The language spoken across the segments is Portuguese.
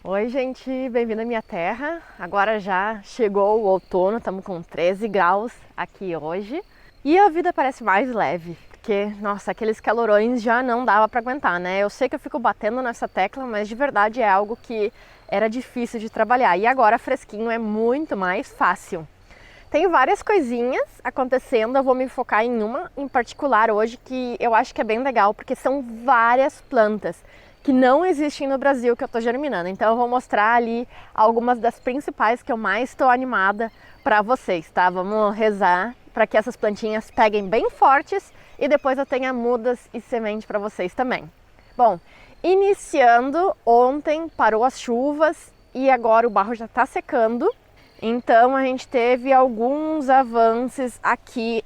Oi, gente, bem-vindo à minha terra. Agora já chegou o outono, estamos com 13 graus aqui hoje e a vida parece mais leve, porque, nossa, aqueles calorões já não dava para aguentar, né? Eu sei que eu fico batendo nessa tecla, mas de verdade é algo que era difícil de trabalhar e agora fresquinho é muito mais fácil. Tem várias coisinhas acontecendo, eu vou me focar em uma em particular hoje que eu acho que é bem legal, porque são várias plantas que não existem no Brasil que eu estou germinando. Então eu vou mostrar ali algumas das principais que eu mais estou animada para vocês, tá? Vamos rezar para que essas plantinhas peguem bem fortes e depois eu tenha mudas e semente para vocês também. Bom, iniciando, ontem parou as chuvas e agora o barro já está secando. Então a gente teve alguns avanços aqui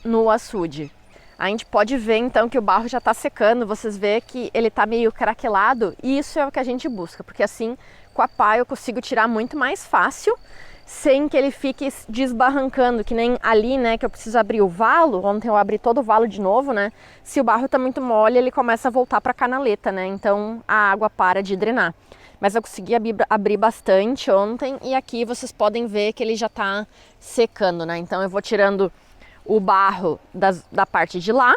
no açude. A gente pode ver então que o barro já está secando, vocês vê que ele está meio craquelado e isso é o que a gente busca, porque assim com a pá eu consigo tirar muito mais fácil, sem que ele fique desbarrancando, que nem ali, né, que eu preciso abrir o valo. Ontem eu abri todo o valo de novo, né? Se o barro está muito mole, ele começa a voltar para a canaleta, né? Então a água para de drenar. Mas eu consegui abrir bastante ontem e aqui vocês podem ver que ele já está secando, né? Então eu vou tirando o barro da parte de lá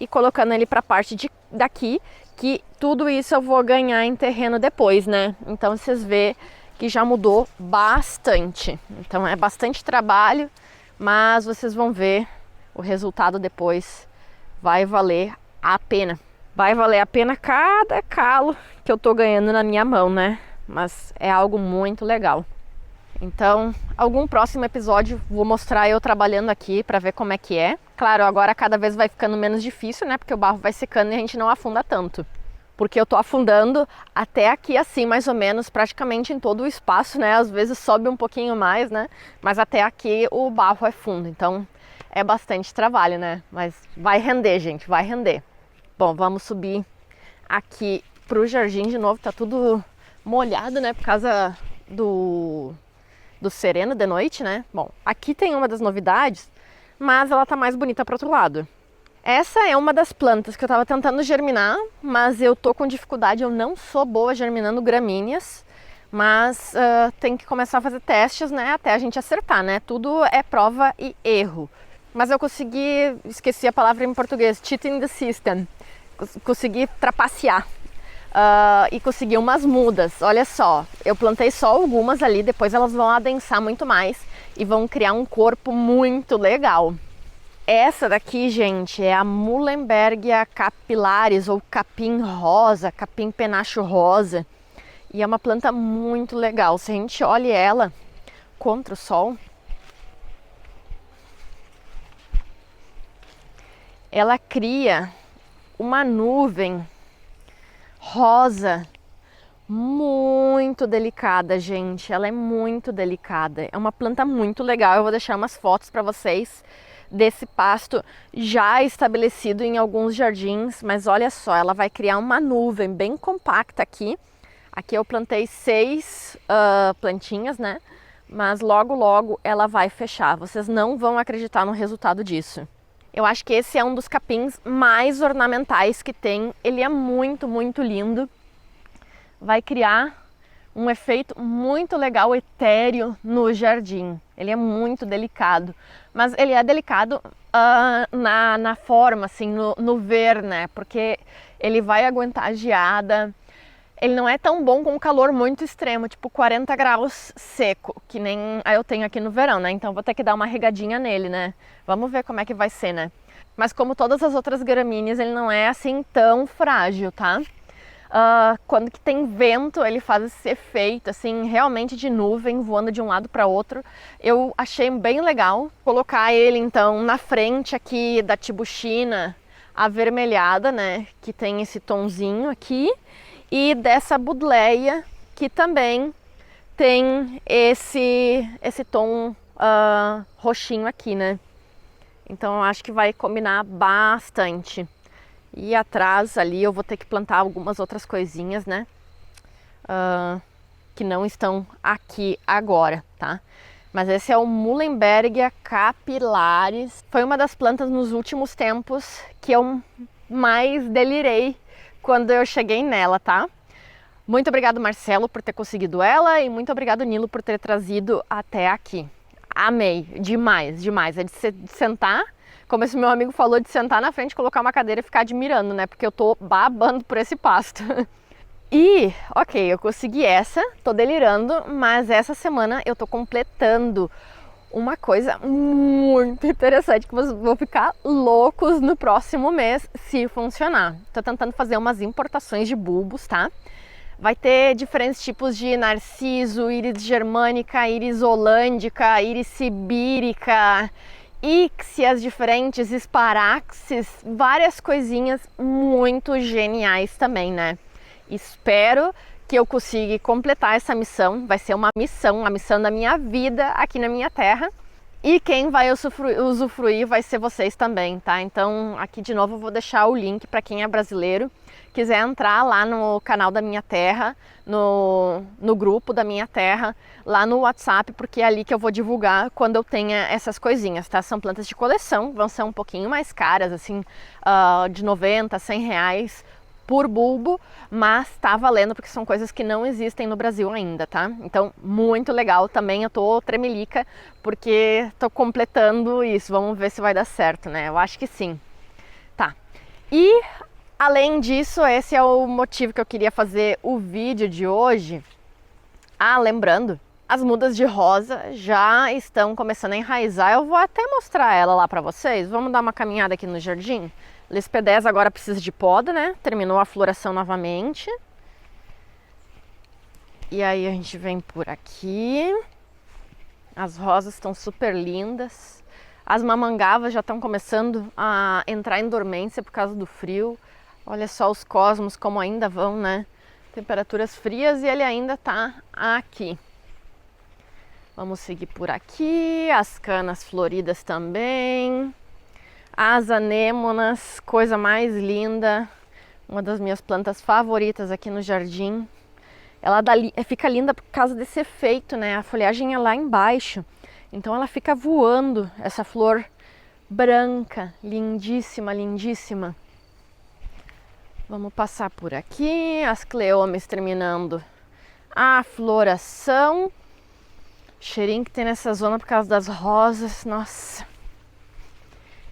e colocando ele para a parte daqui, que tudo isso eu vou ganhar em terreno depois, né? Então vocês vê que já mudou bastante. Então é bastante trabalho, mas vocês vão ver o resultado depois. Vai valer a pena. Vai valer a pena cada calo que eu tô ganhando na minha mão, né? Mas é algo muito legal. Então, algum próximo episódio vou mostrar eu trabalhando aqui para ver como é que é. Claro, agora cada vez vai ficando menos difícil, né? Porque o barro vai secando e a gente não afunda tanto. Porque eu tô afundando até aqui assim, mais ou menos, praticamente em todo o espaço, né? Às vezes sobe um pouquinho mais, né? Mas até aqui o barro é fundo, então é bastante trabalho, né? Mas vai render, gente, vai render. Bom, vamos subir aqui pro jardim de novo, tá tudo molhado, né? Por causa do sereno de noite, né? Bom, aqui tem uma das novidades, mas ela tá mais bonita pro outro lado. Essa é uma das plantas que eu tava tentando germinar, mas eu tô com dificuldade, eu não sou boa germinando gramíneas, mas tem que começar a fazer testes, né? Até a gente acertar, né? Tudo é prova e erro. Mas eu consegui, esqueci a palavra em português, cheating the system. Consegui trapacear. E consegui umas mudas. Olha só, eu plantei só algumas ali, depois elas vão adensar muito mais e vão criar um corpo muito legal. Essa daqui, gente, é a Muhlenbergia capillaris ou capim rosa, capim penacho rosa. E é uma planta muito legal. Se a gente olha ela contra o sol, ela cria uma nuvem rosa muito delicada, gente. Ela é muito delicada. É uma planta muito legal. Eu vou deixar umas fotos para vocês desse pasto já estabelecido em alguns jardins, mas olha só, ela vai criar uma nuvem bem compacta aqui. Aqui eu plantei 6 plantinhas, né? Mas logo logo ela vai fechar. Vocês não vão acreditar no resultado disso. Eu acho que esse é um dos capins mais ornamentais que tem. Ele é muito, muito lindo. Vai criar um efeito muito legal, etéreo no jardim. Ele é muito delicado, mas ele é delicado na forma, assim, no ver, né? Porque ele vai aguentar a geada. Ele não é tão bom com calor muito extremo, tipo 40 graus seco, que nem eu tenho aqui no verão, né? Então vou ter que dar uma regadinha nele, né? Vamos ver como é que vai ser, né? Mas como todas as outras gramíneas, ele não é assim tão frágil, tá? Quando que tem vento, ele faz esse efeito, assim, realmente de nuvem voando de um lado para outro. Eu achei bem legal colocar ele, então, na frente aqui da tibuchina avermelhada, né? Que tem esse tonzinho aqui. E dessa budleia, que também tem esse tom roxinho aqui, né? Então eu acho que vai combinar bastante. E atrás ali eu vou ter que plantar algumas outras coisinhas, né? Que não estão aqui agora, tá? Mas esse é o Muhlenbergia capillaris. Foi uma das plantas nos últimos tempos que eu mais delirei quando eu cheguei nela, tá? Muito obrigado, Marcelo, por ter conseguido ela e muito obrigado, Nilo, por ter trazido até aqui. Amei, demais, demais. É de sentar, como esse meu amigo falou, de sentar na frente, colocar uma cadeira e ficar admirando, né? Porque eu tô babando por esse pasto. E, ok, eu consegui essa, tô delirando, mas essa semana eu tô completando uma coisa muito interessante que vocês vão ficar loucos no próximo mês se funcionar. Tô tentando fazer umas importações de bulbos, tá? Vai ter diferentes tipos de narciso, íris germânica, íris holândica, íris sibírica, íxias diferentes, esparaxes, várias coisinhas muito geniais também, né? Espero que eu consiga completar essa missão. Vai ser uma missão, a missão da minha vida aqui na minha terra. E quem vai usufruir vai ser vocês também, tá? Então aqui de novo eu vou deixar o link para quem é brasileiro, quiser entrar lá no canal da Minha Terra, no grupo da Minha Terra, lá no WhatsApp, porque é ali que eu vou divulgar quando eu tenha essas coisinhas, tá? São plantas de coleção, vão ser um pouquinho mais caras, assim, de 90, 100 reais por bulbo, mas tá valendo porque são coisas que não existem no Brasil ainda, tá? Então, muito legal também, eu tô tremelica porque tô completando isso, vamos ver se vai dar certo, né? Eu acho que sim. Tá, e além disso, esse é o motivo que eu queria fazer o vídeo de hoje. Lembrando, as mudas de rosa já estão começando a enraizar, eu vou até mostrar ela lá pra vocês, vamos dar uma caminhada aqui no jardim. Lespedeza agora precisa de poda, né? Terminou a floração novamente. E aí a gente vem por aqui. As rosas estão super lindas. As mamangavas já estão começando a entrar em dormência por causa do frio. Olha só os cosmos como ainda vão, né? Temperaturas frias e ele ainda tá aqui. Vamos seguir por aqui. As canas floridas também. As anêmonas, coisa mais linda, uma das minhas plantas favoritas aqui no jardim. Ela fica linda por causa desse efeito, né? A folhagem é lá embaixo, então ela fica voando, essa flor branca, lindíssima, lindíssima. Vamos passar por aqui, as cleomes terminando a floração. Cheirinho que tem nessa zona por causa das rosas, nossa.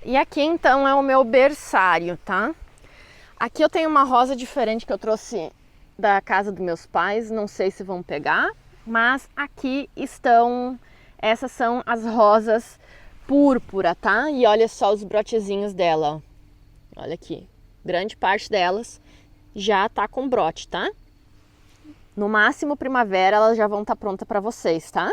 E aqui então é o meu berçário, tá? Aqui eu tenho uma rosa diferente que eu trouxe da casa dos meus pais, não sei se vão pegar, mas aqui estão, essas são as rosas púrpura, tá? E olha só os brotezinhos dela, ó. Olha aqui, grande parte delas já tá com brote, tá? No máximo primavera elas já vão estar prontas para vocês, tá?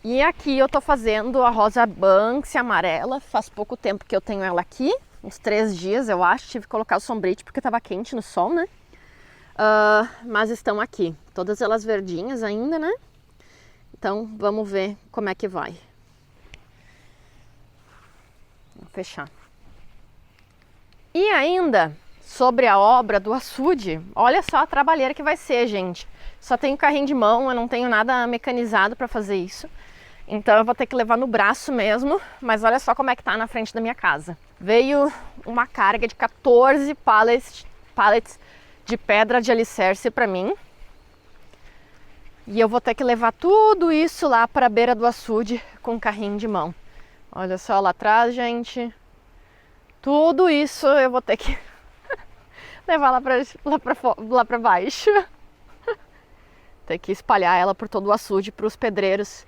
E aqui eu tô fazendo a rosa Banksia amarela, faz pouco tempo que eu tenho ela aqui, uns 3 dias eu acho, tive que colocar o sombrite porque tava quente no sol, né? Mas estão aqui, todas elas verdinhas ainda, né? Então vamos ver como é que vai. Vou fechar. E ainda, sobre a obra do açude, olha só a trabalheira que vai ser, gente. Só tenho carrinho de mão, eu não tenho nada mecanizado para fazer isso. Então eu vou ter que levar no braço mesmo, mas olha só como é que tá na frente da minha casa. Veio uma carga de 14 pallets de pedra de alicerce para mim. E eu vou ter que levar tudo isso lá para a beira do açude com carrinho de mão. Olha só lá atrás, gente. Tudo isso eu vou ter que levar lá para baixo. Ter que espalhar ela por todo o açude para os pedreiros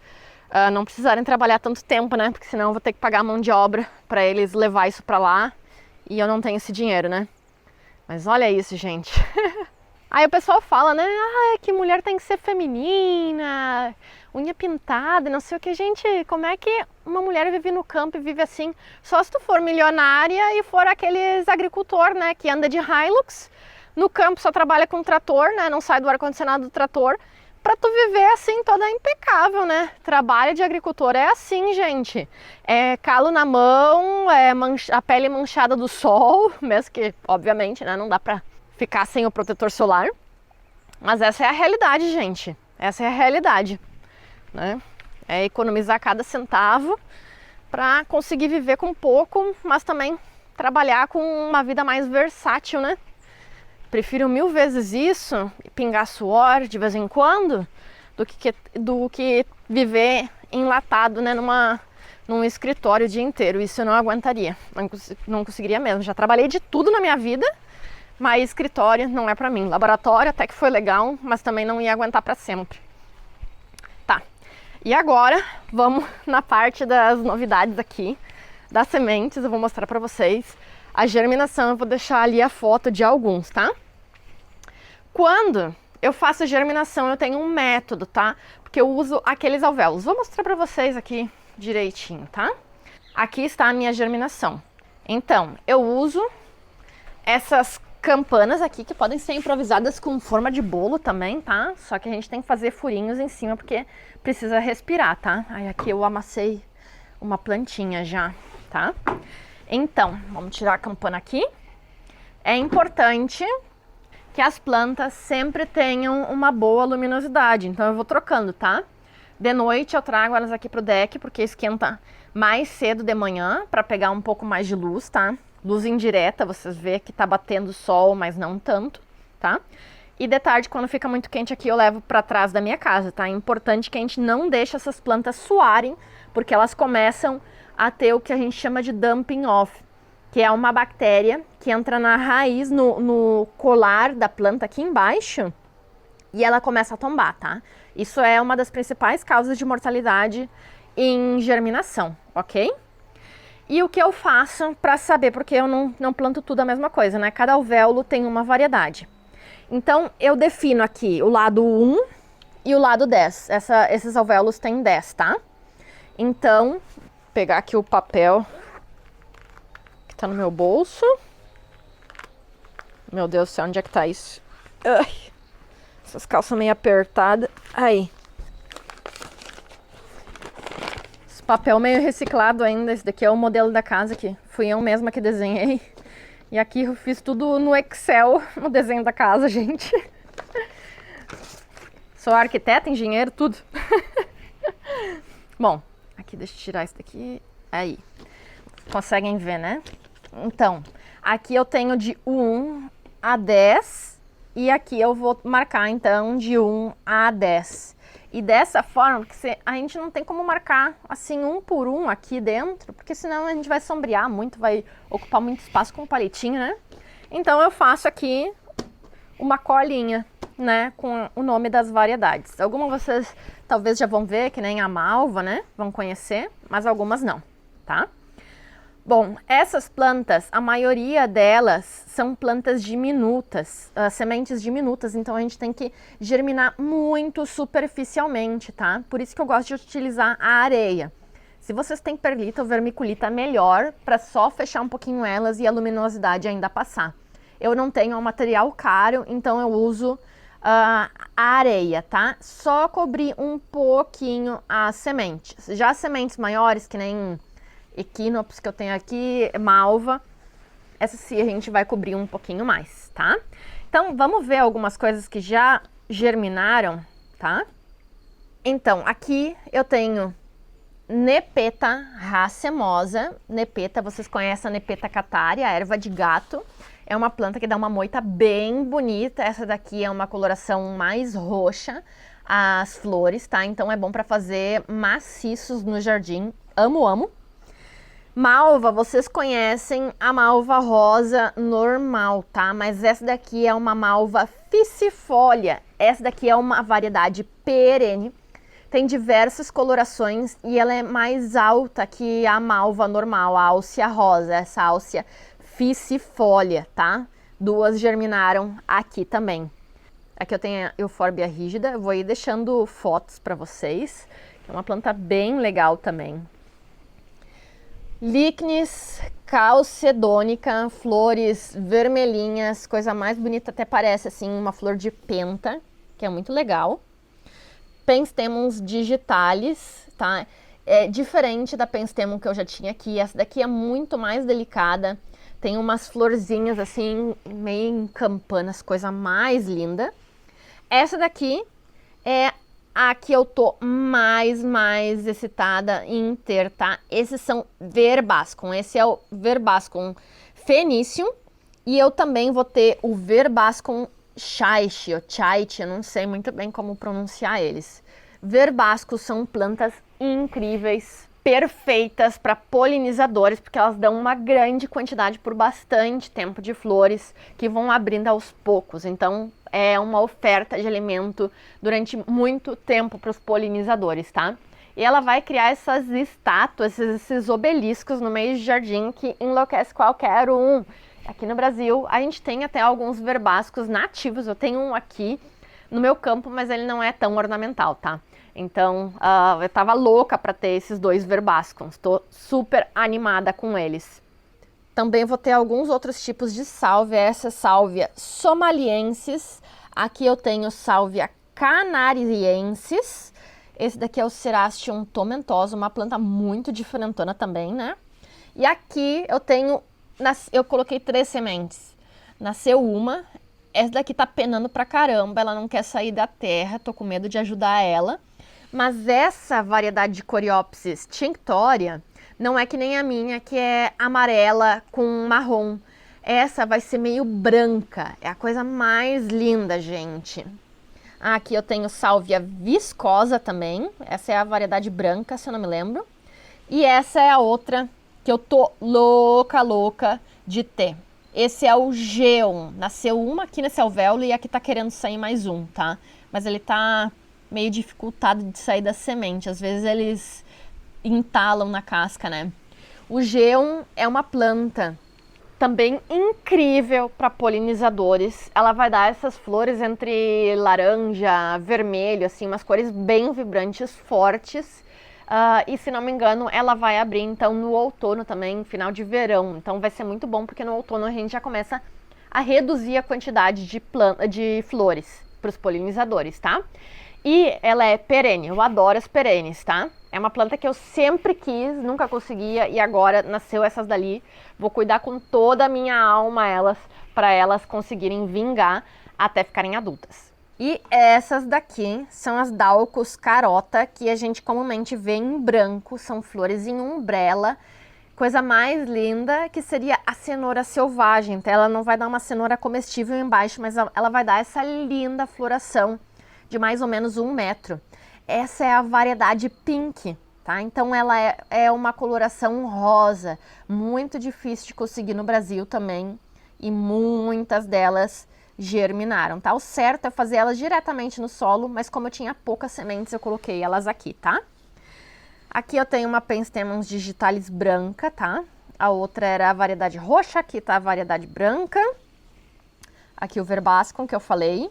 não precisarem trabalhar tanto tempo, né? Porque senão eu vou ter que pagar a mão de obra para eles levar isso para lá e eu não tenho esse dinheiro, né? Mas olha isso, gente. Aí o pessoal fala, né? Que mulher tem que ser feminina, unha pintada, não sei o que. Gente, como é que uma mulher vive no campo e vive assim? Só se tu for milionária e for aqueles agricultor, né? Que anda de Hilux, no campo só trabalha com trator, né? Não sai do ar-condicionado do trator. Pra tu viver assim toda impecável, né? Trabalho de agricultor é assim, gente. É calo na mão, é a pele manchada do sol, mesmo que, obviamente, né? Não dá pra ficar sem o protetor solar. Mas essa é a realidade, gente. Essa é a realidade, né? É economizar cada centavo pra conseguir viver com pouco, mas também trabalhar com uma vida mais versátil, né? Prefiro 1000 vezes isso, pingar suor de vez em quando, do que viver enlatado, né, num escritório o dia inteiro. Isso eu não aguentaria, não conseguiria mesmo. Já trabalhei de tudo na minha vida, mas escritório não é pra mim. Laboratório até que foi legal, mas também não ia aguentar pra sempre. Tá, e agora vamos na parte das novidades aqui, das sementes. Eu vou mostrar pra vocês a germinação. Eu vou deixar ali a foto de alguns, tá? Quando eu faço a germinação, eu tenho um método, tá? Porque eu uso aqueles alvéolos. Vou mostrar pra vocês aqui direitinho, tá? Aqui está a minha germinação. Então, eu uso essas campanas aqui, que podem ser improvisadas com forma de bolo também, tá? Só que a gente tem que fazer furinhos em cima, porque precisa respirar, tá? Aí aqui eu amassei uma plantinha já, tá? Então, vamos tirar a campana aqui. É importante que as plantas sempre tenham uma boa luminosidade, então eu vou trocando, tá? De noite eu trago elas aqui pro deck, porque esquenta mais cedo de manhã, para pegar um pouco mais de luz, tá? Luz indireta, vocês vê que tá batendo sol, mas não tanto, tá? E de tarde, quando fica muito quente aqui, eu levo para trás da minha casa, tá? É importante que a gente não deixe essas plantas suarem, porque elas começam a ter o que a gente chama de dumping off, que é uma bactéria que entra na raiz, no colar da planta aqui embaixo, e ela começa a tombar, tá? Isso é uma das principais causas de mortalidade em germinação, ok? E o que eu faço para saber, porque eu não planto tudo a mesma coisa, né? Cada alvéolo tem uma variedade. Então, eu defino aqui o lado 1 e o lado 10. Esses alvéolos têm 10, tá? Então, vou pegar aqui o papel que tá no meu bolso. Meu Deus do céu, onde é que tá isso? Ai, essas calças meio apertadas. Aí. Esse papel meio reciclado ainda. Esse daqui é o modelo da casa que fui eu mesma que desenhei. E aqui eu fiz tudo no Excel, no desenho da casa, gente. Sou arquiteta, engenheiro, tudo. Bom, aqui deixa eu tirar isso daqui. Aí. Conseguem ver, né? Então, aqui eu tenho de 1 a 10 e aqui eu vou marcar, então, de 1 a 10. E dessa forma, porque a gente não tem como marcar assim um por um aqui dentro, porque senão a gente vai sombrear muito, vai ocupar muito espaço com o palitinho, né? Então eu faço aqui uma colinha, né, com o nome das variedades. Algumas vocês talvez já vão ver, que nem a malva, né? Vão conhecer, mas algumas não, tá? Bom, essas plantas, a maioria delas são plantas diminutas, sementes diminutas, então a gente tem que germinar muito superficialmente, tá? Por isso que eu gosto de utilizar a areia. Se vocês têm perlita ou vermiculita, melhor, para só fechar um pouquinho elas e a luminosidade ainda passar. Eu não tenho um material caro, então eu uso a areia, tá? Só cobrir um pouquinho as sementes. Já as sementes maiores, que nem equinops que eu tenho aqui, malva, essa sim a gente vai cobrir um pouquinho mais, tá? Então, vamos ver algumas coisas que já germinaram, tá? Então, aqui eu tenho Nepeta racemosa. Nepeta, vocês conhecem a Nepeta catária, a erva de gato. É uma planta que dá uma moita bem bonita. Essa daqui é uma coloração mais roxa, as flores, tá? Então é bom para fazer maciços no jardim. Amo, amo. Malva, vocês conhecem a malva rosa normal, tá? Mas essa daqui é uma malva ficifolia. Essa daqui é uma variedade perene. Tem diversas colorações e ela é mais alta que a malva normal, a álcea rosa, essa álcea ficifolia, tá? Duas germinaram aqui também. Aqui eu tenho a eufórbia rígida, eu vou ir deixando fotos para vocês. É uma planta bem legal também. Licnes calcedônica, flores vermelhinhas, coisa mais bonita, até parece assim uma flor de penta, que é muito legal. Penstemons digitalis, tá? É diferente da penstemon que eu já tinha aqui, essa daqui é muito mais delicada, tem umas florzinhas assim, meio em campanas, coisa mais linda. Essa daqui é a que eu tô mais excitada em ter, tá? Esses são verbascum. Esse é o verbascum fenício E eu também vou ter o Verbascum chaichi, ou chaichi, eu não sei muito bem como pronunciar eles. Verbascos são plantas incríveis, perfeitas para polinizadores, porque elas dão uma grande quantidade por bastante tempo de flores que vão abrindo aos poucos. Então é uma oferta de alimento durante muito tempo para os polinizadores, tá? E ela vai criar essas estátuas, esses obeliscos no meio de jardim que enlouquece qualquer um. Aqui no Brasil, a gente tem até alguns verbascos nativos. Eu tenho um aqui no meu campo, mas ele não é tão ornamental, tá? Então, eu tava louca para ter esses 2 verbascums. Estou super animada com eles. Também vou ter alguns outros tipos de sálvia. Essa sálvia somaliensis. Aqui eu tenho sálvia canariensis. Esse daqui é o Cerastium tomentosa, uma planta muito diferentona também, né? E aqui eu coloquei 3 sementes. Nasceu uma, essa daqui tá penando pra caramba, ela não quer sair da terra, tô com medo de ajudar ela. Mas essa variedade de Coreopsis tinctoria não é que nem a minha, que é amarela com marrom. Essa vai ser meio branca, é a coisa mais linda, gente. Aqui eu tenho sálvia viscosa também, essa é a variedade branca, se eu não me lembro. E essa é a outra que eu tô louca de ter. Esse é o Geon. Nasceu uma aqui nesse alvéolo e aqui tá querendo sair mais um, tá? Mas ele tá meio dificultado de sair da semente. Às vezes eles entalam na casca, né? O Geon é uma planta também incrível para polinizadores. Ela vai dar essas flores entre laranja, vermelho, assim, umas cores bem vibrantes, fortes. E se não me engano, ela vai abrir então no outono também, final de verão. Então vai ser muito bom, porque no outono a gente já começa a reduzir a quantidade de flores para os polinizadores, tá? E ela é perene, eu adoro as perenes, tá? É uma planta que eu sempre quis, nunca conseguia e agora nasceu essas dali. Vou cuidar com toda a minha alma elas, para elas conseguirem vingar até ficarem adultas. E essas daqui são as Daucus carota, que a gente comumente vê em branco, são flores em umbrella. Coisa mais linda que seria a cenoura selvagem. Então ela não vai dar uma cenoura comestível embaixo, mas ela vai dar essa linda floração de mais ou menos 1 metro. Essa é a variedade pink, tá? Então ela é uma coloração rosa, muito difícil de conseguir no Brasil também. E muitas delas germinaram, tá? O certo é fazer elas diretamente no solo, mas como eu tinha poucas sementes, eu coloquei elas aqui, tá? Aqui eu tenho uma Pentstemons digitalis branca, tá? A outra era a variedade roxa, aqui tá a variedade branca. Aqui o Verbascum que eu falei.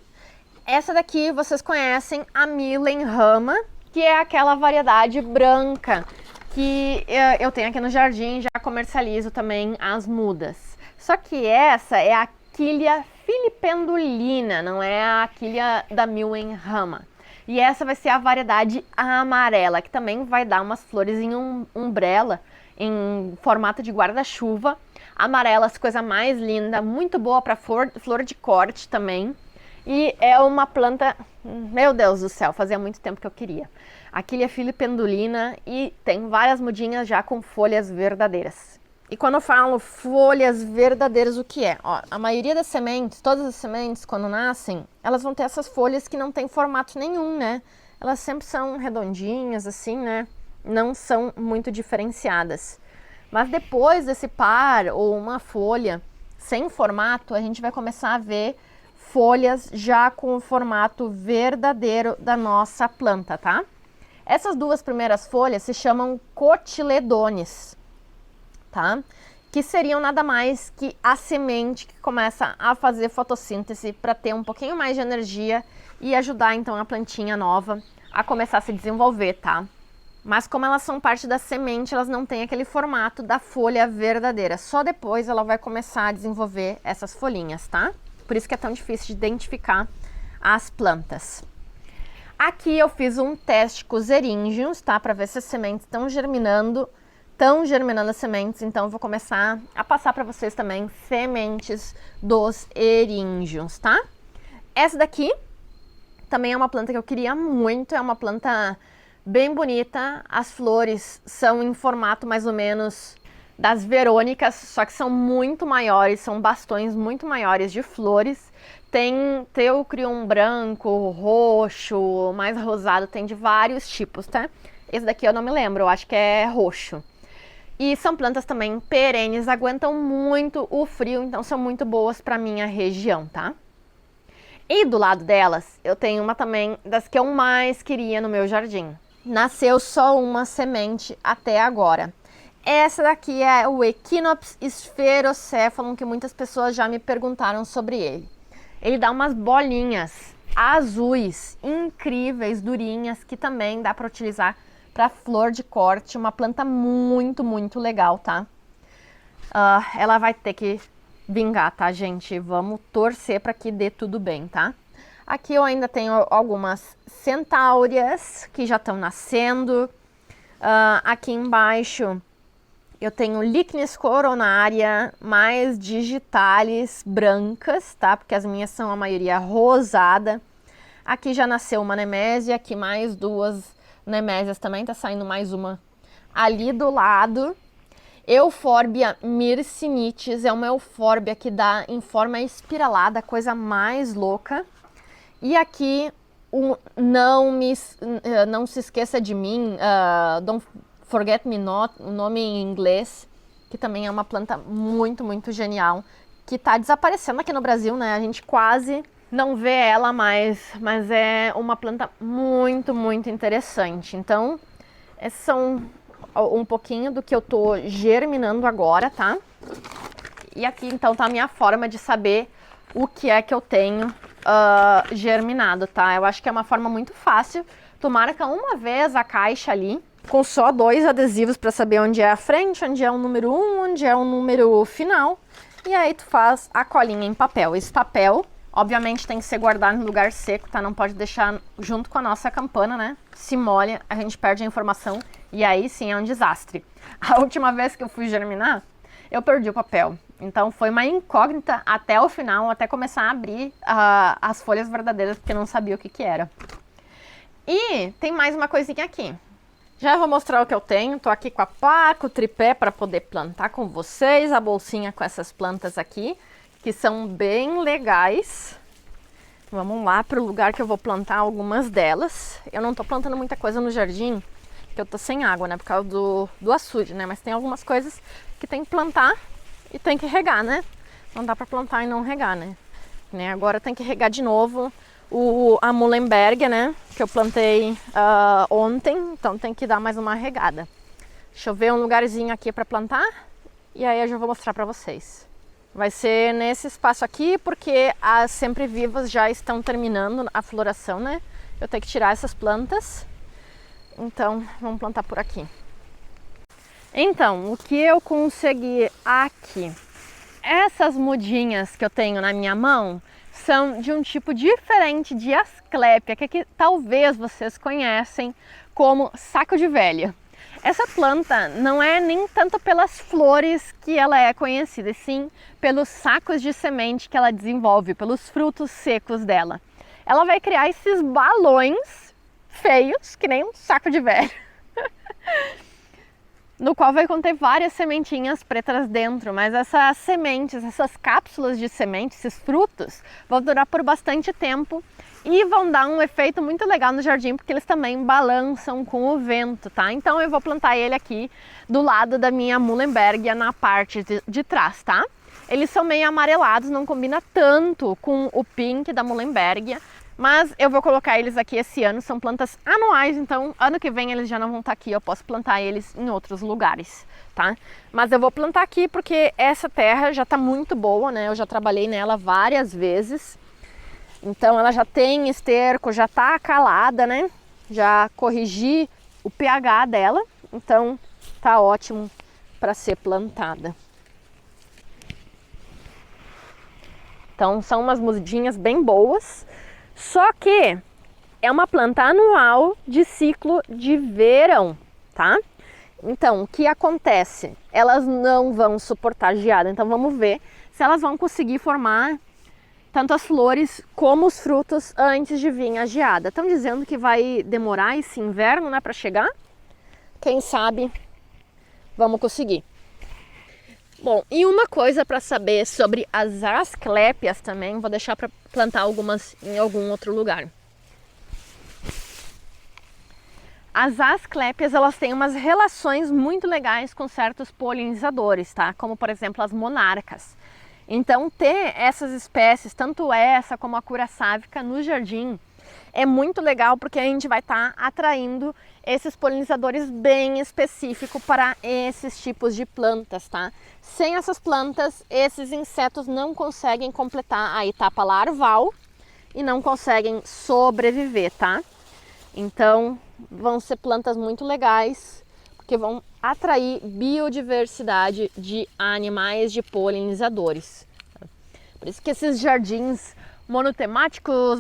Essa daqui vocês conhecem, a Millenrama, que é aquela variedade branca que eu tenho aqui no jardim, já comercializo também as mudas. Só que essa é a Achillea filipendulina, não é a Achillea da Millenrama. E essa vai ser a variedade amarela, que também vai dar umas flores em umbrella, em formato de guarda-chuva. Amarelas, coisa mais linda, muito boa para flor de corte também. E é uma planta, meu Deus do céu, fazia muito tempo que eu queria. Achillea filipendulina e tem várias mudinhas já com folhas verdadeiras. E quando eu falo folhas verdadeiras, o que é? Ó, a maioria das sementes, todas as sementes, quando nascem, elas vão ter essas folhas que não tem formato nenhum, né? Elas sempre são redondinhas, assim, né? Não são muito diferenciadas. Mas depois desse par ou uma folha sem formato, a gente vai começar a ver folhas já com o formato verdadeiro da nossa planta, tá? Essas 2 primeiras folhas se chamam cotiledones, tá? Que seriam nada mais que a semente que começa a fazer fotossíntese para ter um pouquinho mais de energia e ajudar então a plantinha nova a começar a se desenvolver, tá? Mas como elas são parte da semente, elas não têm aquele formato da folha verdadeira. Só depois ela vai começar a desenvolver essas folhinhas, tá? Por isso que é tão difícil de identificar as plantas. Aqui eu fiz um teste com os eríngeos, tá? Para ver se as sementes estão germinando as sementes. Então eu vou começar a passar para vocês também sementes dos eríngeos, tá? Essa daqui também é uma planta que eu queria muito, é uma planta bem bonita. As flores são em formato mais ou menos das Verônicas, só que são muito maiores, são bastões muito maiores de flores. Tem teucrium branco, roxo, mais rosado, tem de vários tipos, tá? Esse daqui eu não me lembro, eu acho que é roxo. E são plantas também perenes, aguentam muito o frio, então são muito boas para minha região, tá? E do lado delas, eu tenho uma também das que eu mais queria no meu jardim. Nasceu só uma semente até agora. Essa daqui é o Echinops sphaerocephalum, que muitas pessoas já me perguntaram sobre ele. Ele dá umas bolinhas azuis, incríveis, durinhas, que também dá para utilizar para flor de corte, uma planta muito, muito legal, tá? Ela vai ter que vingar, tá, gente? Vamos torcer para que dê tudo bem, tá? Aqui eu ainda tenho algumas centáureas que já estão nascendo. Aqui embaixo eu tenho Lychnis coronaria, mais digitalis brancas, tá? Porque as minhas são a maioria rosada. Aqui já nasceu uma nemésia, aqui mais duas nemésias também, tá saindo mais uma ali do lado. Euphorbia myrsinites, é uma euphorbia que dá em forma espiralada, coisa mais louca. E aqui, não se esqueça de mim, Don't Forget Me Not, o nome em inglês, que também é uma planta muito, muito genial, que está desaparecendo aqui no Brasil, né? A gente quase não vê ela mais, mas é uma planta muito, muito interessante. Então, esses são um pouquinho do que eu tô germinando agora, tá? E aqui, então, tá a minha forma de saber o que é que eu tenho germinado, tá? Eu acho que é uma forma muito fácil. Tu marca uma vez a caixa ali, com só 2 adesivos para saber onde é a frente, onde é o número 1, onde é o número final. E aí tu faz a colinha em papel. Esse papel, obviamente, tem que ser guardado em lugar seco, tá? Não pode deixar junto com a nossa campana, né? Se molha, a gente perde a informação e aí sim é um desastre. A última vez que eu fui germinar, eu perdi o papel. Então foi uma incógnita até o final, até começar a abrir as folhas verdadeiras, porque eu não sabia o que que era. E tem mais uma coisinha aqui. Já vou mostrar o que eu tenho. Tô aqui com a pá, com o tripé para poder plantar com vocês. A bolsinha com essas plantas aqui, que são bem legais. Vamos lá para o lugar que eu vou plantar algumas delas. Eu não tô plantando muita coisa no jardim, porque eu tô sem água, né? Por causa do açude, né? Mas tem algumas coisas que tem que plantar e tem que regar, né? Não dá para plantar e não regar, né? Agora tem que regar de novo a Muhlenberg, né? Que eu plantei ontem, então tem que dar mais uma regada. Deixa eu ver um lugarzinho aqui para plantar e aí eu já vou mostrar para vocês. Vai ser nesse espaço aqui, porque as sempre vivas já estão terminando a floração, né? Eu tenho que tirar essas plantas, então vamos plantar por aqui. Então, o que eu consegui aqui? Essas mudinhas que eu tenho na minha mão são de um tipo diferente de asclepia, que talvez vocês conhecem como saco de velha. Essa planta não é nem tanto pelas flores que ela é conhecida, sim pelos sacos de semente que ela desenvolve, pelos frutos secos dela. Ela vai criar esses balões feios, que nem um saco de velho, no qual vai conter várias sementinhas pretas dentro, mas essas sementes, essas cápsulas de semente, esses frutos, vão durar por bastante tempo e vão dar um efeito muito legal no jardim, porque eles também balançam com o vento, tá? Então eu vou plantar ele aqui do lado da minha Muhlenberg, na parte de trás, tá? Eles são meio amarelados, não combina tanto com o pink da Muhlenberg, mas eu vou colocar eles aqui esse ano, são plantas anuais, então ano que vem eles já não vão estar aqui, eu posso plantar eles em outros lugares, tá? Mas eu vou plantar aqui porque essa terra já tá muito boa, né? Eu já trabalhei nela várias vezes, então ela já tem esterco, já tá calada, né? Já corrigi o pH dela, então tá ótimo para ser plantada. Então são umas mudinhas bem boas. Só que é uma planta anual de ciclo de verão, tá? Então, o que acontece? Elas não vão suportar geada, então vamos ver se elas vão conseguir formar tanto as flores como os frutos antes de vir a geada. Estão dizendo que vai demorar esse inverno, né, para chegar? Quem sabe vamos conseguir. Bom, e uma coisa para saber sobre as asclépias também, vou deixar para plantar algumas em algum outro lugar. As asclépias, elas têm umas relações muito legais com certos polinizadores, tá? Como, por exemplo, as monarcas. Então, ter essas espécies, tanto essa como a curaçávica, no jardim é muito legal porque a gente vai estar atraindo esses polinizadores bem específicos para esses tipos de plantas, tá? Sem essas plantas, esses insetos não conseguem completar a etapa larval e não conseguem sobreviver, tá? Então, vão ser plantas muito legais, porque vão atrair biodiversidade de animais, de polinizadores. Por isso que esses jardins monotemáticos,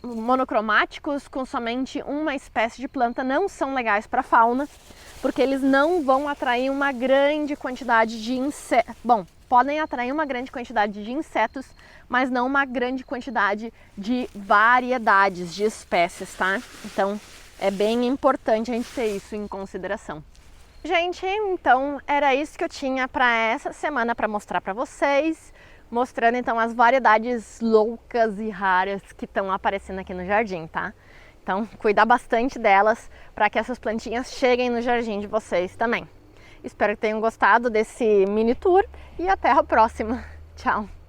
monocromáticos, com somente uma espécie de planta, não são legais para a fauna, porque eles não vão atrair uma grande quantidade de insetos. Bom, podem atrair uma grande quantidade de insetos, mas não uma grande quantidade de variedades de espécies, tá? Então, é bem importante a gente ter isso em consideração. Gente, então era isso que eu tinha para essa semana para mostrar para vocês, mostrando então as variedades loucas e raras que estão aparecendo aqui no jardim, tá? Então, cuidar bastante delas para que essas plantinhas cheguem no jardim de vocês também. Espero que tenham gostado desse mini tour e até a próxima. Tchau!